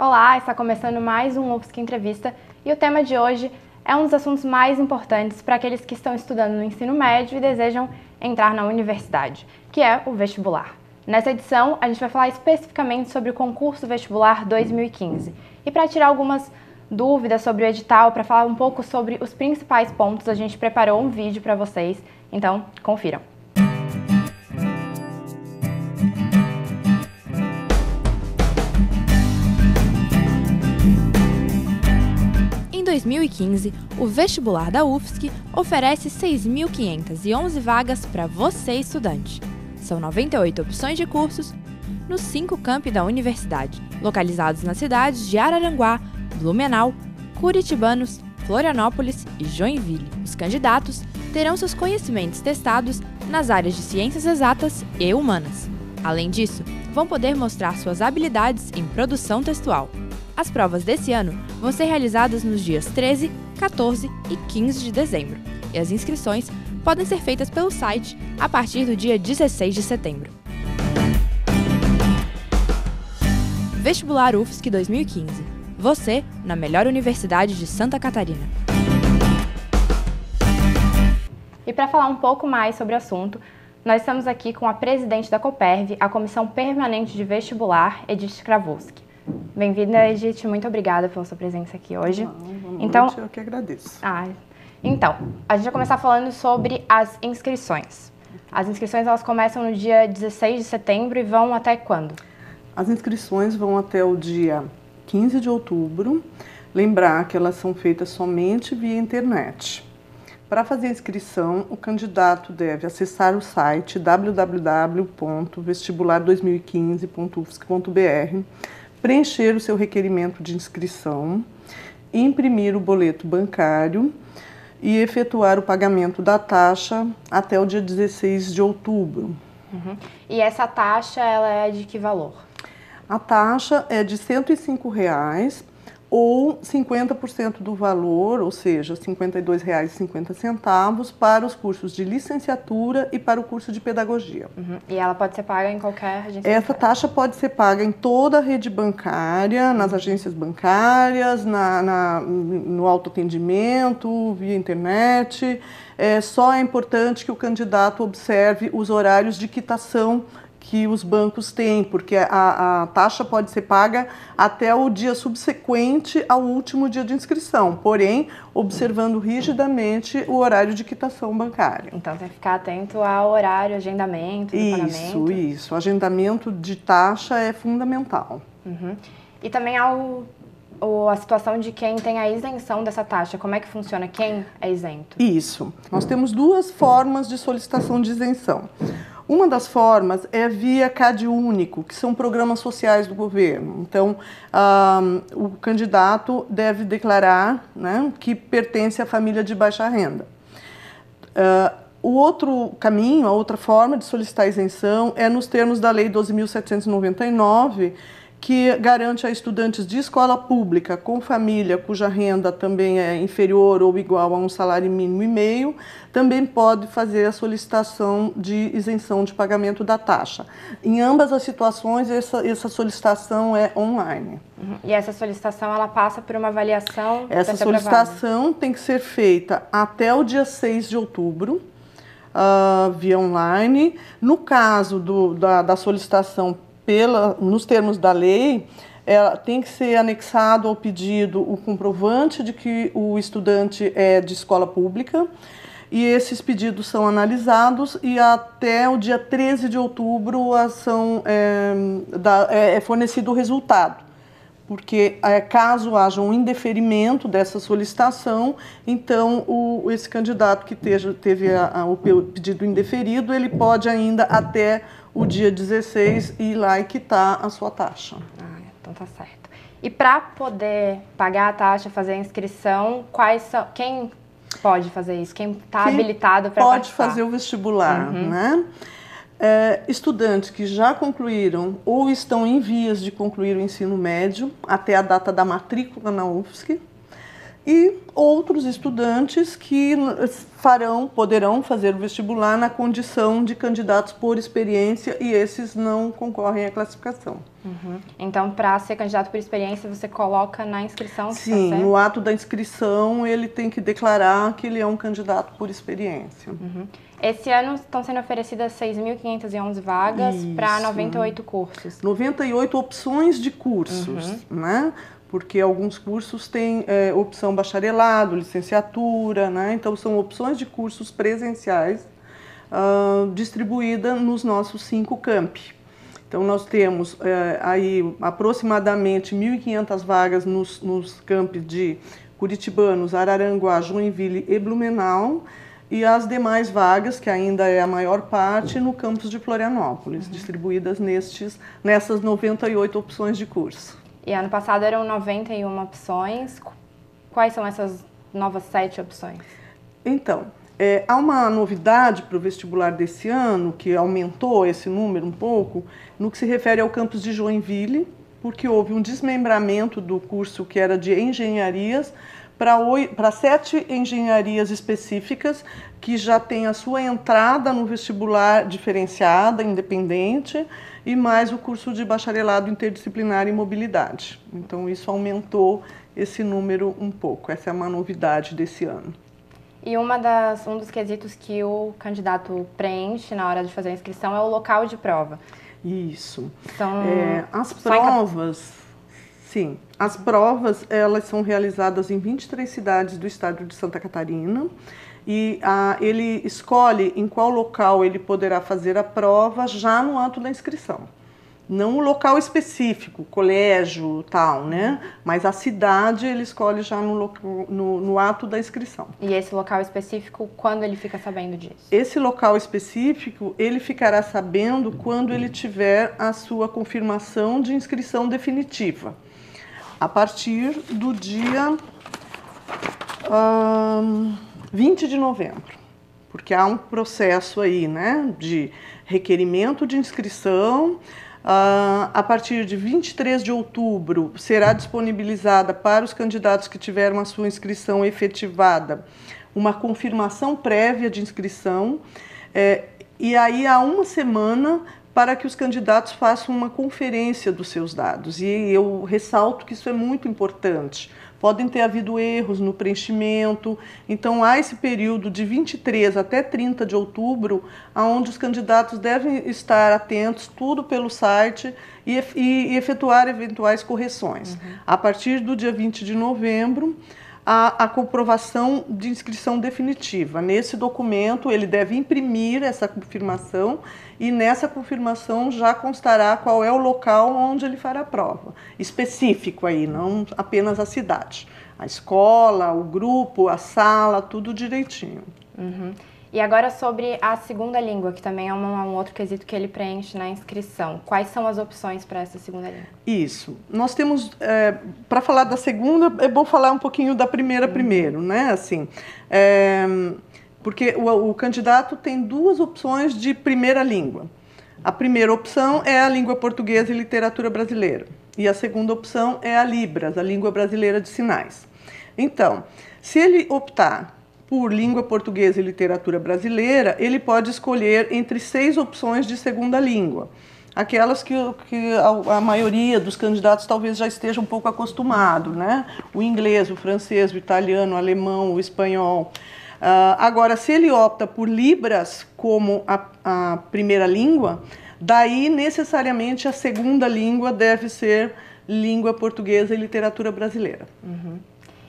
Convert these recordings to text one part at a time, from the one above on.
Olá, está começando mais um UFSC Entrevista e o tema de hoje é um dos assuntos mais importantes para aqueles que estão estudando no ensino médio e desejam entrar na universidade, que é o vestibular. Nessa edição, a gente vai falar especificamente sobre o concurso vestibular 2015. E para tirar algumas dúvidas sobre o edital, para falar um pouco sobre os principais pontos, a gente preparou um vídeo para vocês, então confiram. Em 2015, o vestibular da UFSC oferece 6.511 vagas para você, estudante. São 98 opções de cursos nos 5 campi da universidade, localizados nas cidades de Araranguá, Blumenau, Curitibanos, Florianópolis e Joinville. Os candidatos terão seus conhecimentos testados nas áreas de ciências exatas e humanas. Além disso, vão poder mostrar suas habilidades em produção textual. As provas desse ano vão ser realizadas nos dias 13, 14 e 15 de dezembro, e as inscrições podem ser feitas pelo site a partir do dia 16 de setembro. Vestibular UFSC 2015. Você na melhor universidade de Santa Catarina. E para falar um pouco mais sobre o assunto, nós estamos aqui com a presidente da Coperv, a Comissão Permanente de Vestibular, Edith Kravulski. Bem-vinda, Edith. Muito obrigada pela sua presença aqui hoje. Boa noite, eu que agradeço. Então, a gente vai começar falando sobre as inscrições. As inscrições elas começam no dia 16 de setembro e vão até quando? As inscrições vão até o dia 15 de outubro. Lembrar que elas são feitas somente via internet. Para fazer a inscrição, o candidato deve acessar o site www.vestibular2015.ufsc.br, preencher o seu requerimento de inscrição, imprimir o boleto bancário e efetuar o pagamento da taxa até o dia 16 de outubro. E essa taxa ela é de que valor? A taxa é de R$ 105 ou 50% do valor, ou seja, R$ 52,50 para os cursos de licenciatura e para o curso de pedagogia. E ela pode ser paga em qualquer agência Essa bancária? taxa pode ser paga em toda a rede bancária, nas agências bancárias, no autoatendimento, via internet. Só é importante que o candidato observe os horários de quitação que os bancos têm, porque a taxa pode ser paga até o dia subsequente ao último dia de inscrição, porém, observando rigidamente o horário de quitação bancária. Então, tem que ficar atento ao horário, agendamento, do pagamento. Isso. O agendamento de taxa é fundamental. E também a situação de quem tem a isenção dessa taxa. Como é que funciona? Quem é isento? Isso. Nós temos duas formas de solicitação de isenção. Uma das formas é via CadÚnico, que são programas sociais do governo. Então, o candidato deve declarar, né, que pertence à família de baixa renda. O outro caminho, a outra forma de solicitar isenção é nos termos da Lei 12.799, que garante a estudantes de escola pública com família cuja renda também é inferior ou igual a um salário mínimo e meio, também pode fazer a solicitação de isenção de pagamento da taxa. Em ambas as situações, essa solicitação é online. E essa solicitação, ela passa por uma avaliação? Essa solicitação tem que ser feita até o dia 6 de outubro, via online. No caso da solicitação nos termos da lei, ela tem que ser anexado ao pedido o comprovante de que o estudante é de escola pública, e esses pedidos são analisados e até o dia 13 de outubro é fornecido o resultado. Porque caso haja um indeferimento dessa solicitação, então esse candidato que teve o pedido indeferido, ele pode ainda até o dia 16 ir lá e quitar a sua taxa. Então tá certo. E para poder pagar a taxa, fazer a inscrição, quem pode fazer isso? Quem está habilitado para pode fazer o vestibular, né? Estudantes que já concluíram ou estão em vias de concluir o ensino médio até a data da matrícula na UFSC, e outros estudantes que poderão fazer o vestibular na condição de candidatos por experiência, e esses não concorrem à classificação. Então, para ser candidato por experiência, você coloca na inscrição? Sim, no ato da inscrição ele tem que declarar que ele é um candidato por experiência. Esse ano estão sendo oferecidas 6.511 vagas para 98 cursos. 98 opções de cursos, né? Porque alguns cursos têm opção bacharelado, licenciatura, né? Então são opções de cursos presenciais distribuídas nos nossos 5 campi. Então nós temos aí aproximadamente 1.500 vagas nos campi de Curitibanos, Araranguá, Joinville e Blumenau, e as demais vagas, que ainda é a maior parte, no campus de Florianópolis, distribuídas nessas 98 opções de curso. E ano passado eram 91 opções. Quais são essas novas 7 opções? Então, há uma novidade para o vestibular desse ano, que aumentou esse número um pouco, no que se refere ao campus de Joinville, porque houve um desmembramento do curso que era de engenharias para 7 engenharias específicas, que já tem a sua entrada no vestibular diferenciada, independente, e mais o curso de bacharelado interdisciplinar em mobilidade. Então isso aumentou esse número um pouco, essa é uma novidade desse ano. E um dos quesitos que o candidato preenche na hora de fazer a inscrição é o local de prova. Isso. Então, as provas elas são realizadas em 23 cidades do estado de Santa Catarina, e ele escolhe em qual local ele poderá fazer a prova já no ato da inscrição. Não o local específico, colégio, tal, né? Mas a cidade ele escolhe já no ato da inscrição. E esse local específico, quando ele fica sabendo disso? Esse local específico, ele ficará sabendo quando ele tiver a sua confirmação de inscrição definitiva, a partir do dia 20 de novembro. Porque há um processo aí, né, de requerimento de inscrição. A partir de 23 de outubro será disponibilizada para os candidatos que tiveram a sua inscrição efetivada uma confirmação prévia de inscrição, e aí há uma semana para que os candidatos façam uma conferência dos seus dados. E eu ressalto que isso é muito importante. Podem ter havido erros no preenchimento, então há esse período de 23 até 30 de outubro, onde os candidatos devem estar atentos, tudo pelo site, e efetuar eventuais correções. A partir do dia 20 de novembro, a comprovação de inscrição definitiva. Nesse documento, ele deve imprimir essa confirmação, e nessa confirmação já constará qual é o local onde ele fará a prova. Específico aí, não apenas a cidade. A escola, o grupo, a sala, tudo direitinho. E agora sobre a segunda língua, que também é um outro quesito que ele preenche na inscrição. Quais são as opções para essa segunda língua? Isso. Nós temos, para falar da segunda, é bom falar um pouquinho da primeira primeiro, né? Assim, porque o candidato tem 2 opções de primeira língua. A primeira opção é a língua portuguesa e literatura brasileira. E a segunda opção é a Libras, a língua brasileira de sinais. Então, se ele optar por língua portuguesa e literatura brasileira, ele pode escolher entre 6 opções de segunda língua. Aquelas que a maioria dos candidatos talvez já esteja um pouco acostumado, né? O inglês, o francês, o italiano, o alemão, o espanhol. Agora, se ele opta por Libras como a primeira língua, daí necessariamente a segunda língua deve ser língua portuguesa e literatura brasileira.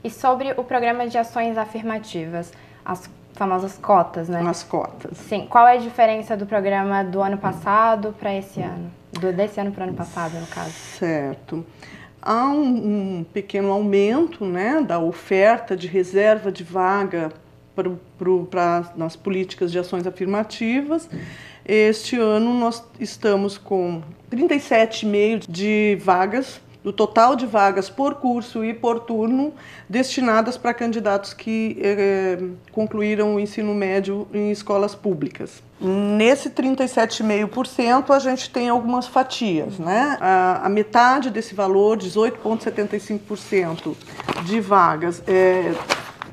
E sobre o programa de ações afirmativas, as famosas cotas, né? As cotas. Sim. Qual é a diferença do programa do ano passado para esse ano? Desse ano para o ano passado, no caso? Certo. Há um pequeno aumento, né, da oferta de reserva de vaga nas políticas de ações afirmativas. Este ano nós estamos com 37,5 de vagas do total de vagas por curso e por turno destinadas para candidatos que concluíram o ensino médio em escolas públicas. Nesse 37,5% a gente tem algumas fatias, né? A metade desse valor, 18,75% de vagas,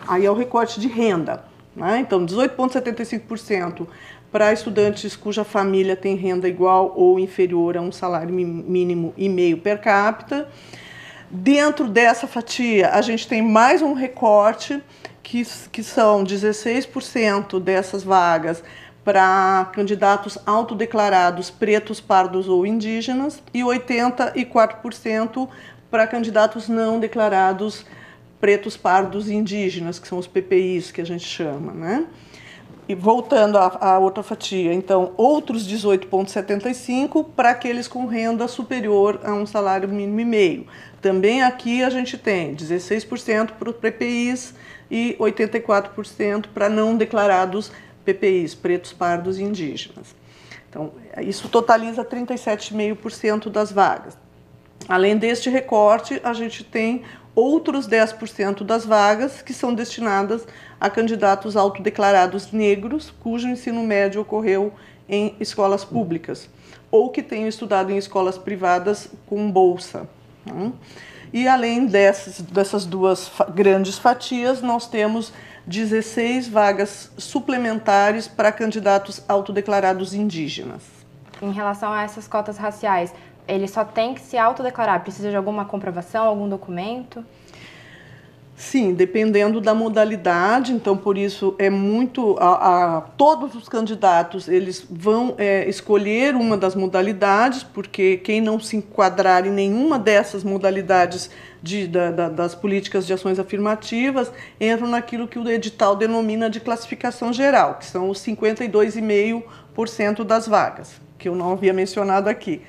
aí é o recorte de renda, né? Então, 18,75% para estudantes cuja família tem renda igual ou inferior a um salário mínimo e meio per capita. Dentro dessa fatia, a gente tem mais um recorte, que são 16% dessas vagas para candidatos autodeclarados pretos, pardos ou indígenas e 84% para candidatos não declarados pretos, pardos e indígenas, que são os PPIs que a gente chama, né? E voltando à outra fatia, então, outros 18,75% para aqueles com renda superior a um salário mínimo e meio. Também aqui a gente tem 16% para os PPIs e 84% para não declarados PPIs, pretos, pardos e indígenas. Então, isso totaliza 37,5% das vagas. Além deste recorte, a gente tem outros 10% das vagas que são destinadas a candidatos autodeclarados negros cujo ensino médio ocorreu em escolas públicas ou que tenham estudado em escolas privadas com bolsa. E além dessas duas grandes fatias, nós temos 16 vagas suplementares para candidatos autodeclarados indígenas. Em relação a essas cotas raciais, ele só tem que se autodeclarar? Precisa de alguma comprovação, algum documento? Sim, dependendo da modalidade, então por isso é muito... todos os candidatos eles vão escolher uma das modalidades, porque quem não se enquadrar em nenhuma dessas modalidades das políticas de ações afirmativas entram naquilo que o edital denomina de classificação geral, que são os 52,5% das vagas, que eu não havia mencionado aqui.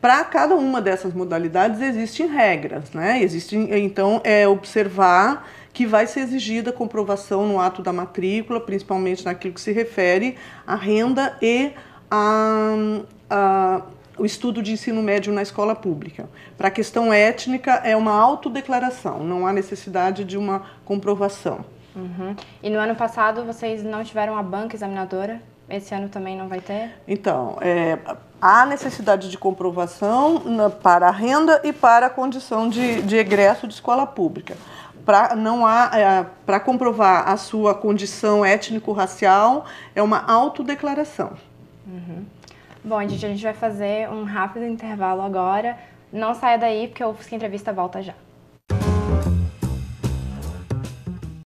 Para cada uma dessas modalidades existem regras, né? Então, observar que vai ser exigida comprovação no ato da matrícula, principalmente naquilo que se refere à renda e o estudo de ensino médio na escola pública. Para a questão étnica, é uma autodeclaração, não há necessidade de uma comprovação. Uhum. E no ano passado vocês não tiveram a banca examinadora? Esse ano também não vai ter? Então, há necessidade de comprovação para a renda e para a condição de egresso de escola pública. Para comprovar a sua condição étnico-racial, é uma autodeclaração. Uhum. Bom, gente, a gente vai fazer um rápido intervalo agora. Não saia daí, porque o UFSC Entrevista volta já.